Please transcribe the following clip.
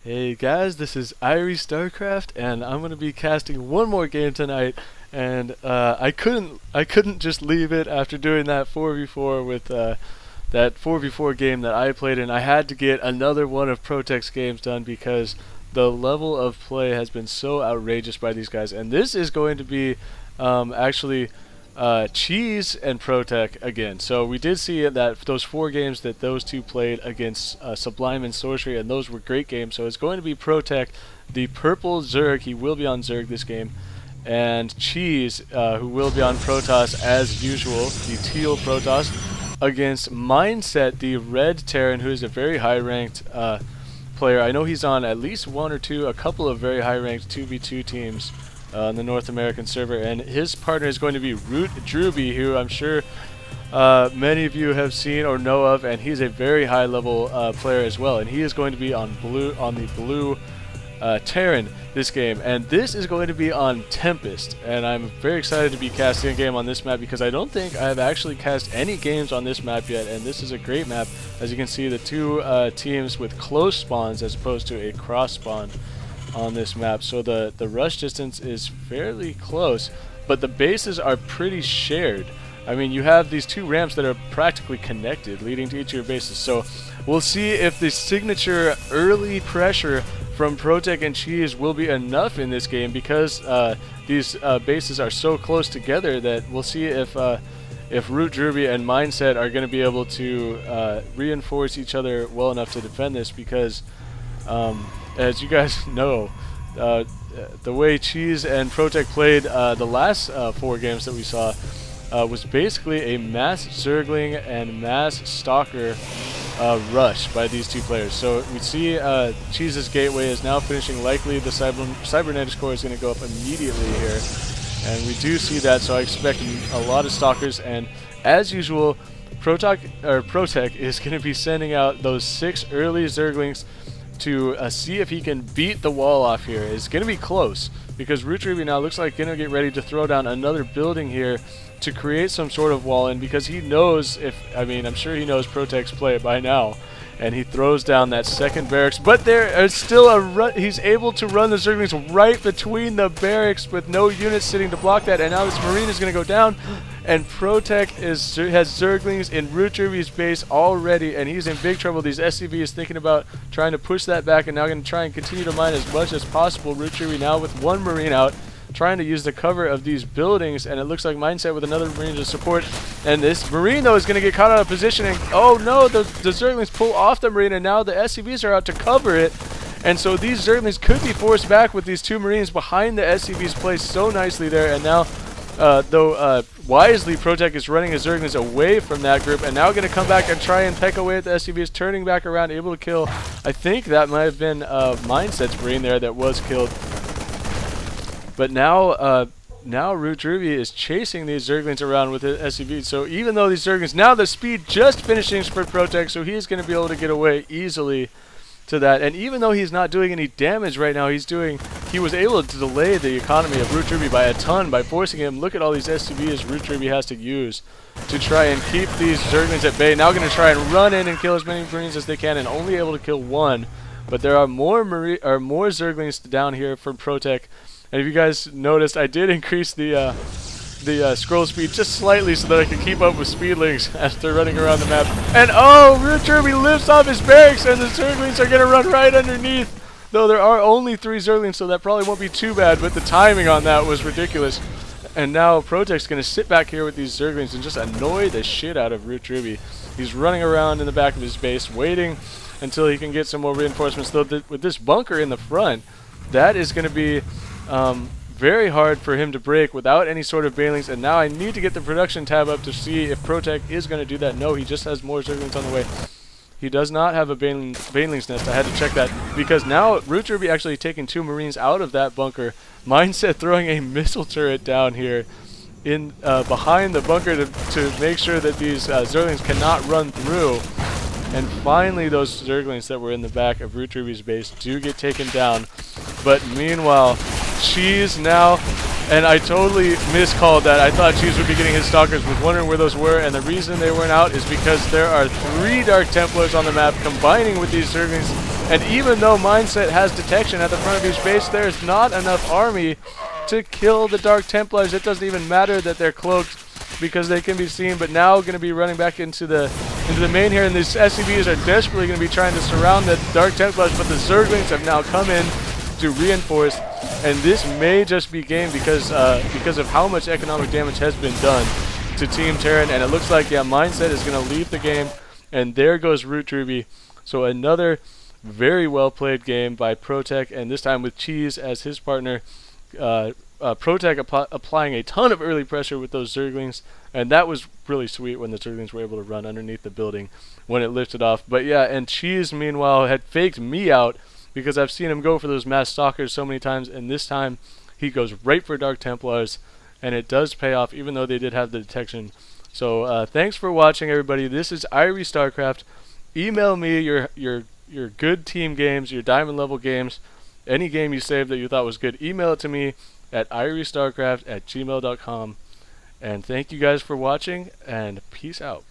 Hey guys, this is Irie StarCraft, and I'm gonna be casting one more game tonight. And I couldn't just leave it after doing that 4v4 with that 4v4 game that I played in. I had to get another one of ProTech's games done because the level of play has been so outrageous by these guys. And this is going to be actually Cheese and ProTech again. So we did see that those 4 games that those two played against Sublime and Sorcery, and those were great games. So it's going to be ProTech, the purple Zerg. He will be on Zerg this game, and Cheese, who will be on Protoss as usual, the teal Protoss, against Mindset, the red Terran, who is a very high-ranked player. I know he's on at least a couple of very high-ranked 2v2 teams on the North American server, and his partner is going to be ROOTDrewbie, who I'm sure many of you have seen or know of, and he's a very high level player as well, and he is going to be on the blue Terran this game, and this is going to be on Tempest, and I'm very excited to be casting a game on this map because I don't think I have actually cast any games on this map yet, and this is a great map. As you can see, the two teams with close spawns as opposed to a cross spawn on this map, so the rush distance is fairly close, but the bases are pretty shared. I mean, you have these 2 ramps that are practically connected leading to each of your bases, so we'll see if the signature early pressure from ProTech and Cheese will be enough in this game, because these bases are so close together that we'll see if ROOTDrewbie and Mindset are going to be able to reinforce each other well enough to defend this, because as you guys know, the way Cheese and ProTech played the last 4 games that we saw was basically a mass Zergling and mass Stalker rush by these 2 players. So we see Cheese's gateway is now finishing. Likely the cybernetic core is going to go up immediately here, and we do see that, so I expect a lot of Stalkers, and as usual ProTech is going to be sending out those 6 early Zerglings to see if he can beat the wall off here. It's going to be close because ROOTDrewbie now looks like going to get ready to throw down another building here to create some sort of wall in, because he knows I'm sure he knows ProTech's play by now, and he throws down that second barracks, but there is still he's able to run the Zerglings right between the barracks with no units sitting to block that, and now this Marine is going to go down, and ProTech has Zerglings in ROOTDrewbie's base already, and he's in big trouble. These SCV is thinking about trying to push that back, and now going to try and continue to mine as much as possible. ROOTDrewbie now with 1 Marine out, trying to use the cover of these buildings, and it looks like Mindset with another Marine to support, and this Marine though is going to get caught out of position, and oh no, the Zerglings pull off the Marine, and now the SCVs are out to cover it, and so these Zerglings could be forced back with these 2 Marines behind the SCVs placed so nicely there, and now wisely ProTech is running his Zerglings away from that group, and now going to come back and try and peck away at the SCVs, turning back around, able to kill, I think that might have been Mindset's Marine there that was killed. But now ROOTDrewbie is chasing these Zerglings around with his SCV. So even though these Zerglings, now the speed just finishing for ProTech, so he's going to be able to get away easily to that. And even though he's not doing any damage right now, he was able to delay the economy of ROOTDrewbie by a ton by forcing him. Look at all these SCVs ROOTDrewbie has to use to try and keep these Zerglings at bay. Now going to try and run in and kill as many Marines as they can, and only able to kill 1. But there are more Zerglings down here from ProTech. And if you guys noticed, I did increase the scroll speed just slightly so that I could keep up with speedlings as they're running around the map. And oh, ROOTDrewbie lifts off his barracks, and the Zerglings are going to run right underneath. Though there are only 3 Zerglings, so that probably won't be too bad, but the timing on that was ridiculous. And now ProTech's going to sit back here with these Zerglings and just annoy the shit out of ROOTDrewbie. He's running around in the back of his base, waiting until he can get some more reinforcements. Though with this bunker in the front, that is going to be very hard for him to break without any sort of banelings, and now I need to get the production tab up to see if ProTech is going to do that. No, he just has more Zerglings on the way. He does not have a banelings nest. I had to check that, because now ROOTDrewbie actually taking 2 Marines out of that bunker. Mindset throwing a missile turret down here in behind the bunker to make sure that these Zerglings cannot run through. And finally those Zerglings that were in the back of ROOTDrewbie's base do get taken down. But meanwhile, Cheese now, and I totally miscalled that. I thought Cheese would be getting his Stalkers, was wondering where those were, and the reason they weren't out is because there are 3 Dark Templars on the map combining with these Zerglings And even though Mindset has detection at the front of his base, there's not enough army to kill the Dark Templars. It doesn't even matter that they're cloaked because they can be seen, but now going to be running back into the main here, and these SCVs are desperately going to be trying to surround the Dark Templars, but the Zerglings have now come in to reinforce, and this may just be game because of how much economic damage has been done to Team Terran, and it looks like, yeah, Mindset is going to leave the game, and there goes ROOTDrewbie. So another very well played game by ProTech, and this time with Cheese as his partner. ProTech applying a ton of early pressure with those Zerglings, and that was really sweet when the Zerglings were able to run underneath the building when it lifted off. But yeah, and Cheese meanwhile had faked me out because I've seen him go for those mass stalkers so many times, and this time he goes right for Dark Templars, and it does pay off even though they did have the detection. So thanks for watching, everybody. This is Irie StarCraft. Email me your good team games, your diamond level games, any game you saved that you thought was good. Email it to me at iriestarcraft@gmail.com. And thank you guys for watching, and peace out.